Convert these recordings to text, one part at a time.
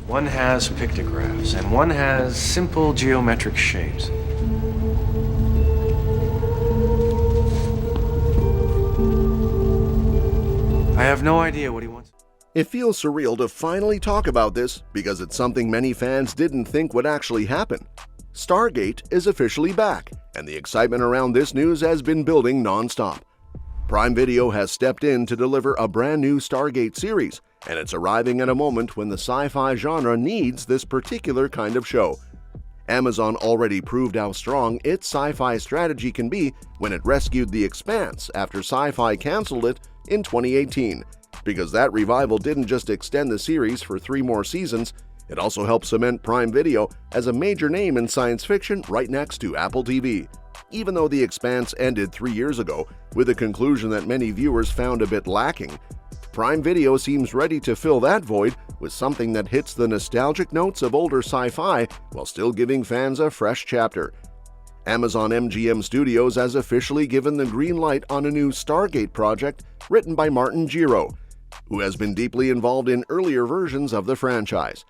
One has pictographs, and one has simple geometric shapes. I have no idea what he wants. It feels surreal to finally talk about this because it's something many fans didn't think would actually happen. Stargate is officially back, and the excitement around this news has been building non-stop. Prime Video has stepped in to deliver a brand new Stargate series, and it's arriving at a moment when the sci-fi genre needs this particular kind of show. Amazon already proved how strong its sci-fi strategy can be when it rescued The Expanse after Sci-Fi canceled it in 2018, because that revival didn't just extend the series for 3 more seasons, it also helped cement Prime Video as a major name in science fiction right next to Apple TV. Even though The Expanse ended 3 years ago with a conclusion that many viewers found a bit lacking, Prime Video seems ready to fill that void with something that hits the nostalgic notes of older sci-fi while still giving fans a fresh chapter. Amazon MGM Studios has officially given the green light on a new Stargate project written by Martin Giro, who has been deeply involved in earlier versions of the franchise.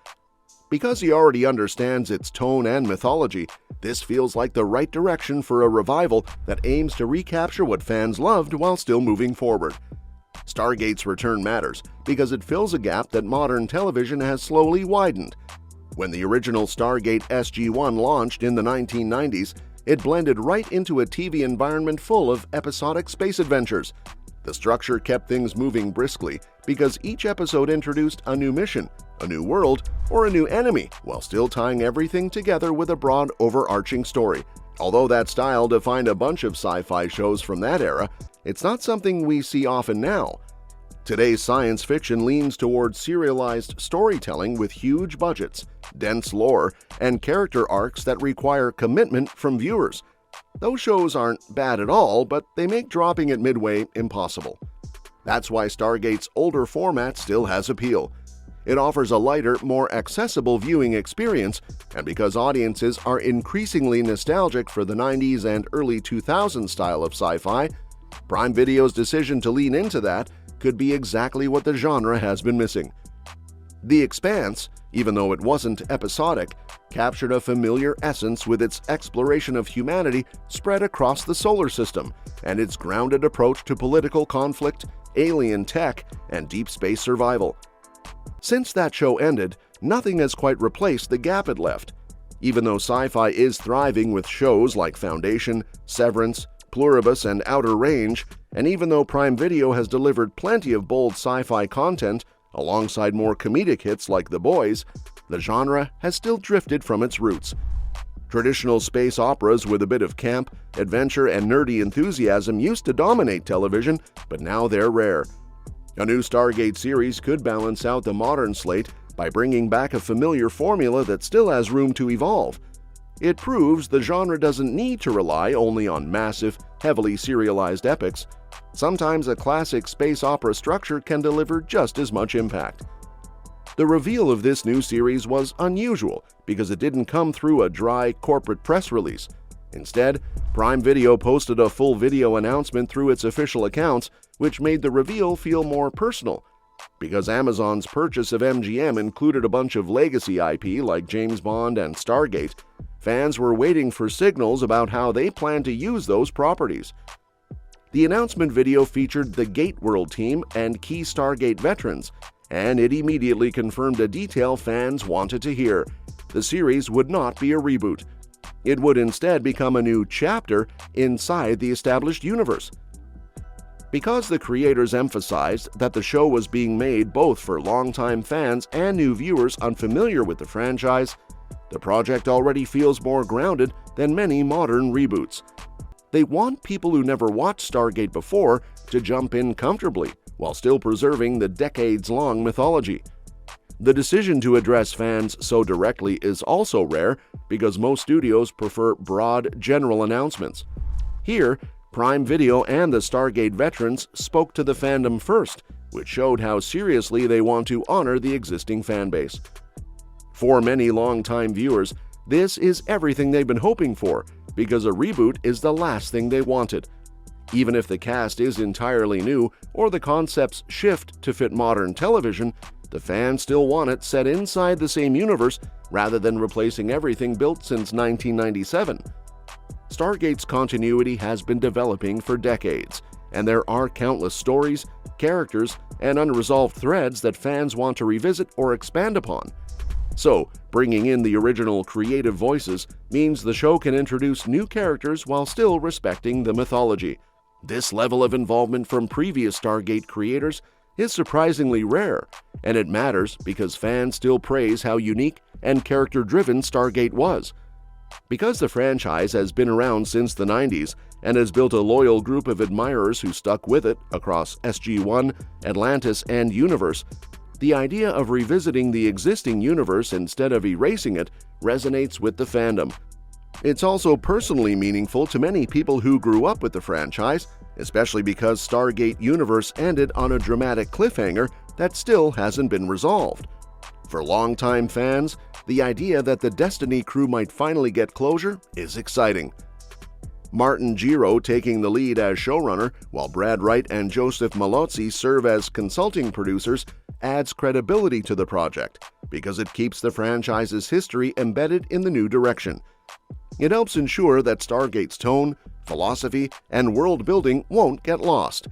Because he already understands its tone and mythology, this feels like the right direction for a revival that aims to recapture what fans loved while still moving forward. Stargate's return matters because it fills a gap that modern television has slowly widened. When the original Stargate SG-1 launched in the 1990s, it blended right into a TV environment full of episodic space adventures. The structure kept things moving briskly because each episode introduced a new mission, a new world, or a new enemy, while still tying everything together with a broad, overarching story. Although that style defined a bunch of sci-fi shows from that era, it's not something we see often now. Today's science fiction leans towards serialized storytelling with huge budgets, dense lore, and character arcs that require commitment from viewers. Those shows aren't bad at all, but they make dropping it midway impossible. That's why Stargate's older format still has appeal. It offers a lighter, more accessible viewing experience, and because audiences are increasingly nostalgic for the 90s and early 2000s style of sci-fi, Prime Video's decision to lean into that could be exactly what the genre has been missing. The Expanse, even though it wasn't episodic, captured a familiar essence with its exploration of humanity spread across the solar system and its grounded approach to political conflict, alien tech, and deep space survival. Since that show ended, nothing has quite replaced the gap it left. Even though sci-fi is thriving with shows like Foundation, Severance, Pluribus, and Outer Range, and even though Prime Video has delivered plenty of bold sci-fi content alongside more comedic hits like The Boys, the genre has still drifted from its roots. Traditional space operas with a bit of camp, adventure, and nerdy enthusiasm used to dominate television, but now they're rare. A new Stargate series could balance out the modern slate by bringing back a familiar formula that still has room to evolve. It proves the genre doesn't need to rely only on massive, heavily serialized epics. Sometimes a classic space opera structure can deliver just as much impact. The reveal of this new series was unusual because it didn't come through a dry corporate press release. Instead, Prime Video posted a full video announcement through its official accounts, which made the reveal feel more personal. Because Amazon's purchase of MGM included a bunch of legacy IP like James Bond and Stargate, fans were waiting for signals about how they plan to use those properties. The announcement video featured the Gate World team and key Stargate veterans, and it immediately confirmed a detail fans wanted to hear. The series would not be a reboot. It would instead become a new chapter inside the established universe. Because the creators emphasized that the show was being made both for longtime fans and new viewers unfamiliar with the franchise, the project already feels more grounded than many modern reboots. They want people who never watched Stargate before to jump in comfortably, while still preserving the decades-long mythology. The decision to address fans so directly is also rare because most studios prefer broad, general announcements. Here, Prime Video and the Stargate veterans spoke to the fandom first, which showed how seriously they want to honor the existing fanbase. For many longtime viewers, this is everything they've been hoping for, because a reboot is the last thing they wanted. Even if the cast is entirely new or the concepts shift to fit modern television, the fans still want it set inside the same universe rather than replacing everything built since 1997. Stargate's continuity has been developing for decades, and there are countless stories, characters, and unresolved threads that fans want to revisit or expand upon. So, bringing in the original creative voices means the show can introduce new characters while still respecting the mythology. This level of involvement from previous Stargate creators is surprisingly rare, and it matters because fans still praise how unique and character-driven Stargate was. Because the franchise has been around since the 90s and has built a loyal group of admirers who stuck with it across SG-1, Atlantis, and Universe, the idea of revisiting the existing universe instead of erasing it resonates with the fandom. It's also personally meaningful to many people who grew up with the franchise, especially because Stargate Universe ended on a dramatic cliffhanger that still hasn't been resolved. For longtime fans, the idea that the Destiny crew might finally get closure is exciting. Martin Giro taking the lead as showrunner, while Brad Wright and Joseph Malozzi serve as consulting producers, adds credibility to the project because it keeps the franchise's history embedded in the new direction. It helps ensure that Stargate's tone, philosophy, and world building won't get lost.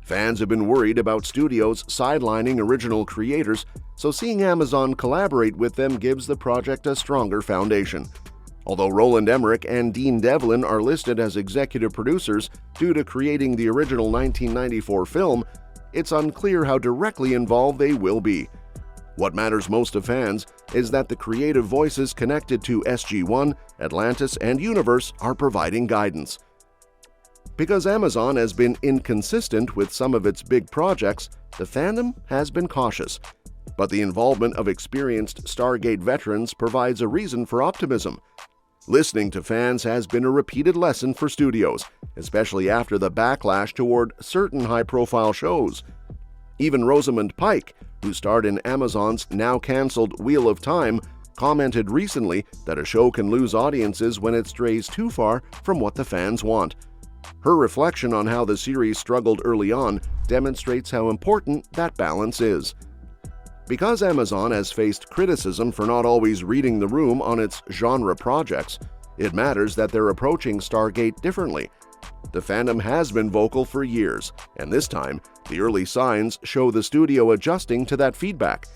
Fans have been worried about studios sidelining original creators, so seeing Amazon collaborate with them gives the project a stronger foundation. Although Roland Emmerich and Dean Devlin are listed as executive producers due to creating the original 1994 film, it's unclear how directly involved they will be. What matters most to fans is that the creative voices connected to SG-1, Atlantis, and Universe are providing guidance. Because Amazon has been inconsistent with some of its big projects, the fandom has been cautious. But the involvement of experienced Stargate veterans provides a reason for optimism. Listening to fans has been a repeated lesson for studios, especially after the backlash toward certain high-profile shows. Even Rosamund Pike, who starred in Amazon's now-canceled Wheel of Time, commented recently that a show can lose audiences when it strays too far from what the fans want. Her reflection on how the series struggled early on demonstrates how important that balance is. Because Amazon has faced criticism for not always reading the room on its genre projects, it matters that they're approaching Stargate differently. The fandom has been vocal for years, and this time, the early signs show the studio adjusting to that feedback.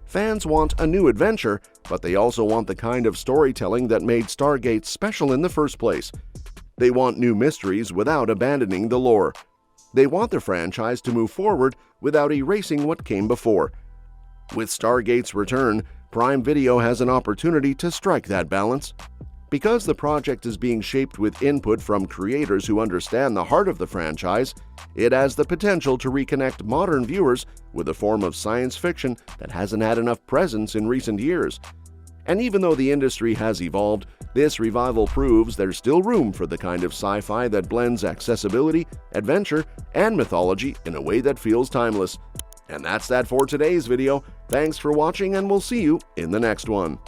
Fans want a new adventure, but they also want the kind of storytelling that made Stargate special in the first place. They want new mysteries without abandoning the lore. They want the franchise to move forward without erasing what came before. With Stargate's return, Prime Video has an opportunity to strike that balance. Because the project is being shaped with input from creators who understand the heart of the franchise, it has the potential to reconnect modern viewers with a form of science fiction that hasn't had enough presence in recent years. And even though the industry has evolved, this revival proves there's still room for the kind of sci-fi that blends accessibility, adventure, and mythology in a way that feels timeless. And that's that for today's video. Thanks for watching, and we'll see you in the next one.